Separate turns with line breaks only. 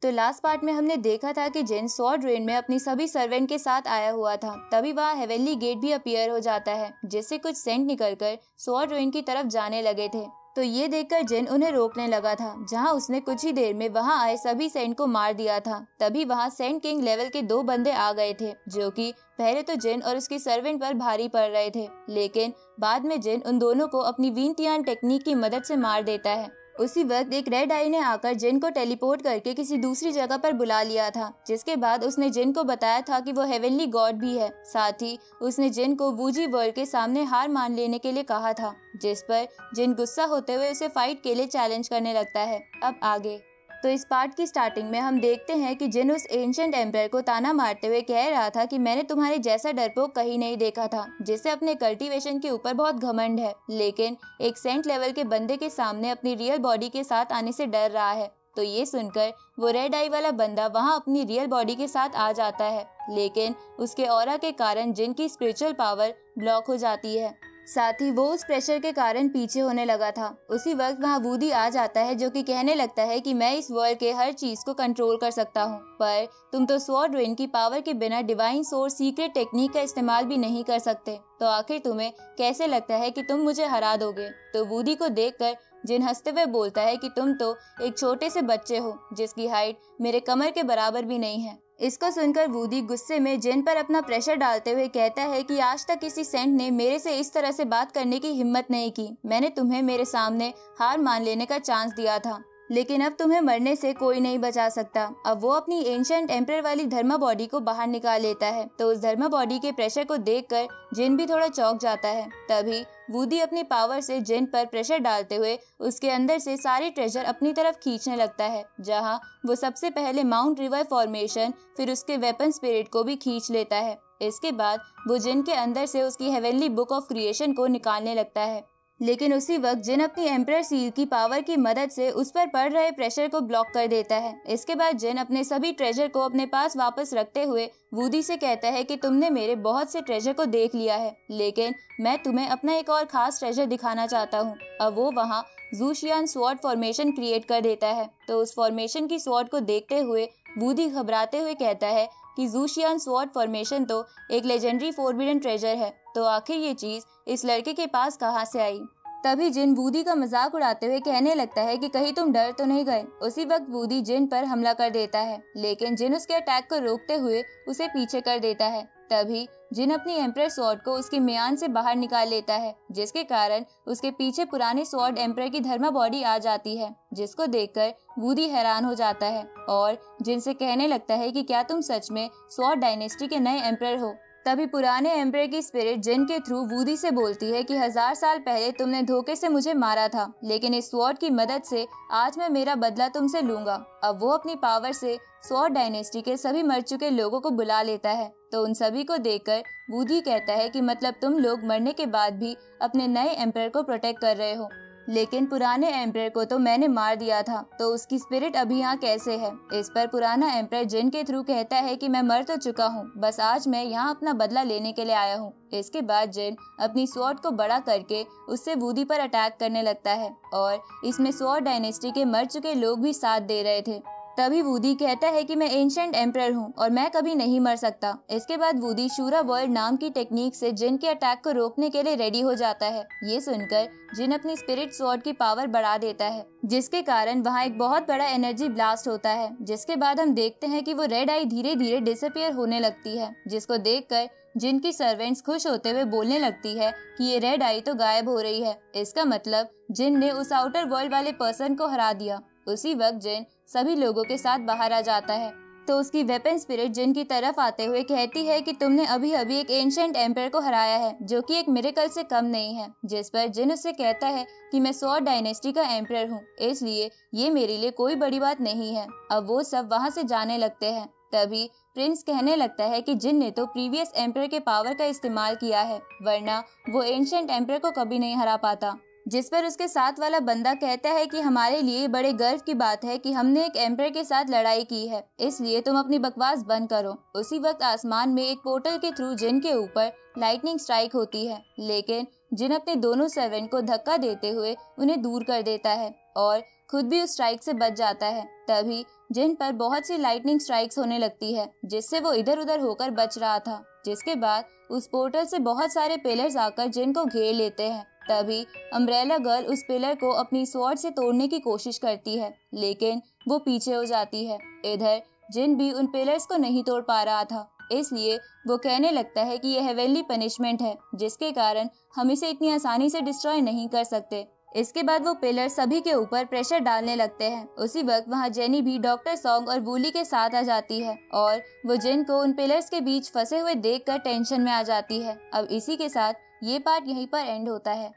तो last part में हमने देखा था कि जिन स्वॉर्ड रेन में अपनी सभी सर्वेंट के साथ आया हुआ था, तभी वहाँ हेवनली गेट भी अपीयर हो जाता है, जिससे कुछ सेंट निकलकर स्वॉर्ड रेन की तरफ जाने लगे थे। तो ये देखकर जिन उन्हें रोकने लगा था, जहाँ उसने कुछ ही देर में वहाँ आए सभी सेंट को मार दिया था। तभी वहाँ सेंट किंग लेवल के 2 बंदे आ गए थे, जो कि पहले तो जिन और उसकी सर्वेंट पर भारी पड़ रहे थे, लेकिन बाद में जिन उन दोनों को अपनी विंतियान टेक्निक की मदद से मार देता है। उसी वक्त एक रेड आई ने आकर जिन को टेलीपोर्ट करके किसी दूसरी जगह पर बुला लिया था, जिसके बाद उसने जिन को बताया था कि वो हेवनली गॉड भी है। साथ ही उसने जिन को वूजी वर्ल्ड के सामने हार मान लेने के लिए कहा था, जिस पर जिन गुस्सा होते हुए उसे फाइट के लिए चैलेंज करने लगता है। अब आगे तो इस पार्ट की स्टार्टिंग में हम देखते हैं कि जिन उस एंशिएंट एम्पायर को ताना मारते हुए कह रहा था कि मैंने तुम्हारे जैसा डरपोक कहीं नहीं देखा था, जिसे अपने कल्टीवेशन के ऊपर बहुत घमंड है, लेकिन एक सेंट लेवल के बंदे के सामने अपनी रियल बॉडी के साथ आने से डर रहा है। तो ये सुनकर वो रेड आई वाला बंदा वहाँ अपनी रियल बॉडी के साथ आ जाता है, लेकिन उसके ऑरा के कारण जिन की स्पिरिचुअल पावर ब्लॉक हो जाती है। साथ ही वो उस प्रेशर के कारण पीछे होने लगा था। उसी वक्त वहाँ वूडी आ जाता है, जो कि कहने लगता है कि मैं इस वर्ल्ड के हर चीज को कंट्रोल कर सकता हूँ, पर तुम तो स्वॉर्ड रेन की पावर के बिना डिवाइन सोर्स सीक्रेट टेक्निक का इस्तेमाल भी नहीं कर सकते, तो आखिर तुम्हें कैसे लगता है कि तुम मुझे हरा दोगे। तो वूडी को देखकर जिन हंसते हुए बोलता है कि तुम तो एक छोटे से बच्चे हो, जिसकी हाइट मेरे कमर के बराबर भी नहीं है। इसको सुनकर वूडी गुस्से में जिन पर अपना प्रेशर डालते हुए कहता है कि आज तक किसी सेंट ने मेरे से इस तरह से बात करने की हिम्मत नहीं की। मैंने तुम्हें मेरे सामने हार मान लेने का चांस दिया था, लेकिन अब तुम्हें मरने से कोई नहीं बचा सकता। अब वो अपनी एंशिएंट एम्परर वाली धर्मा बॉडी को बाहर निकाल लेता है। तो उस धर्मा बॉडी के प्रेशर को देखकर जिन भी थोड़ा चौंक जाता है। तभी वूडी अपनी पावर से जिन पर प्रेशर डालते हुए उसके अंदर से सारे ट्रेजर अपनी तरफ खींचने लगता है, जहां वो सबसे पहले माउंट रिवर फॉर्मेशन, फिर उसके वेपन स्पिरिट को भी खींच लेता है। इसके बाद वो जिन के अंदर से उसकी हेवनली बुक ऑफ क्रिएशन को निकालने लगता है, लेकिन उसी वक्त जिन अपनी एम्परर सील की पावर की मदद से उस पर पड़ रहे प्रेशर को ब्लॉक कर देता है। इसके बाद जिन अपने सभी ट्रेजर को अपने पास वापस रखते हुए वूडी से कहता है कि तुमने मेरे बहुत से ट्रेजर को देख लिया है, लेकिन मैं तुम्हें अपना एक और खास ट्रेजर दिखाना चाहता हूँ। अब वो वहाँ ज़ूशियान स्वॉर्ड फॉर्मेशन क्रिएट कर देता है। तो उस फॉर्मेशन की स्वॉर्ड को देखते हुए वूडी घबराते हुए कहता है कि ज़ूशियान स्वॉर्ड फॉर्मेशन तो एक लेजेंडरी फोरबिडन ट्रेजर है, तो आखिर ये चीज इस लड़के के पास कहाँ से आई। तभी जिन वूडी का मजाक उड़ाते हुए कहने लगता है कि कहीं तुम डर तो नहीं गए। उसी वक्त वूडी जिन पर हमला कर देता है, लेकिन जिन उसके अटैक को रोकते हुए उसे पीछे कर देता है। तभी जिन अपनी एम्परर स्वॉर्ड को उसकी म्यान से बाहर निकाल लेता है, जिसके कारण उसके पीछे पुराने स्वॉर्ड एम्परर की धर्मा बॉडी आ जाती है, जिसको देखकर वूडी हैरान हो जाता है और जिन से कहने लगता है कि क्या तुम सच में स्वॉर्ड डायनेस्टी के नए एम्परर हो। तभी पुराने एम्परर की स्पिरिट जिन के थ्रू वूडी से बोलती है कि 1000 साल पहले तुमने धोखे से मुझे मारा था, लेकिन इस स्वॉर्ड की मदद से आज मैं मेरा बदला तुमसे लूंगा। अब वो अपनी पावर से स्वॉर्ड डायनेस्टी के सभी मर चुके लोगों को बुला लेता है। तो उन सभी को देखकर वूडी कहता है कि मतलब तुम लोग मरने के बाद भी अपने नए एम्परर को प्रोटेक्ट कर रहे हो, लेकिन पुराने एम्परर को तो मैंने मार दिया था, तो उसकी स्पिरिट अभी यहाँ कैसे है। इस पर पुराना एम्परर जिन के थ्रू कहता है कि मैं मर तो चुका हूँ, बस आज मैं यहाँ अपना बदला लेने के लिए आया हूँ। इसके बाद जिन अपनी स्वॉर्ड को बड़ा करके उससे वूडी पर अटैक करने लगता है और इसमें स्वॉर्ड डायनेस्टी के मर चुके लोग भी साथ दे रहे थे। तभी वूडी कहता है कि मैं एंशिएंट एम्परर हूँ और मैं कभी नहीं मर सकता। इसके बाद वूडी शूरा वर्ल्ड नाम की टेक्निक से जिन के अटैक को रोकने के लिए रेडी हो जाता है। ये सुनकर जिन अपनी स्पिरिट स्वॉर्ड की पावर बढ़ा देता है, जिसके कारण वहाँ एक बहुत बड़ा एनर्जी ब्लास्ट होता है। जिसके बाद हम देखते हैं कि वो रेड आई धीरे धीरे डिसअपियर होने लगती है, जिसको देखकर जिन की सर्वेंट्स खुश होते हुए बोलने लगती है कि ये रेड आई तो गायब हो रही है, इसका मतलब जिन ने उस आउटर वर्ल्ड वाले पर्सन को हरा दिया। उसी वक्त जिन सभी लोगों के साथ बाहर आ जाता है, तो उसकी वेपन स्पिरिट जिन की तरफ आते हुए कहती है कि तुमने अभी अभी एक एंशिएंट एम्परर को हराया है, जो कि एक मिरेकल से कम नहीं है। जिस पर जिन उससे कहता है कि मैं स्वॉर्ड डायनेस्टी का एम्परर हूँ, इसलिए ये मेरे लिए कोई बड़ी बात नहीं है। अब वो सब वहाँ से जाने लगते हैं। तभी प्रिंस कहने लगता है कि जिन ने तो प्रीवियस एम्परर के पावर का इस्तेमाल किया है, वरना वो एंशिएंट एम्परर को कभी नहीं हरा पाता। जिस पर उसके साथ वाला बंदा कहता है कि हमारे लिए बड़े गर्व की बात है कि हमने एक एम्परर के साथ लड़ाई की है, इसलिए तुम अपनी बकवास बंद करो। उसी वक्त आसमान में एक पोर्टल के थ्रू जिन के ऊपर लाइटनिंग स्ट्राइक होती है, लेकिन जिन अपने दोनों सर्वेंट को धक्का देते हुए उन्हें दूर कर देता है और खुद भी उस स्ट्राइक से बच जाता है। तभी जिन पर बहुत सी लाइटनिंग स्ट्राइक्स होने लगती है, जिससे वो इधर उधर होकर बच रहा था। जिसके बाद उस पोर्टल से बहुत सारे पिलर्स आकर जिन को घेर लेते हैं। तभी अम्ब्रेला गर्ल उस पिलर को अपनी स्वॉर्ड से तोड़ने की कोशिश करती है, लेकिन वो पीछे हो जाती है। इधर जिन भी उन पिलर्स को नहीं तोड़ पा रहा था, इसलिए वो कहने लगता है कि यह हेवनली पनिशमेंट है, जिसके कारण हम इसे इतनी आसानी से डिस्ट्रॉय नहीं कर सकते। इसके बाद वो पिलर सभी के ऊपर प्रेशर डालने लगते हैं। उसी वक्त वहाँ जेनी भी डॉक्टर सॉन्ग और वूली के साथ आ जाती है और वो जिन को उन पिलर्स के बीच फंसे हुए देखकर टेंशन में आ जाती है। अब इसी के साथ ये पार्ट यहीं पर एंड होता है।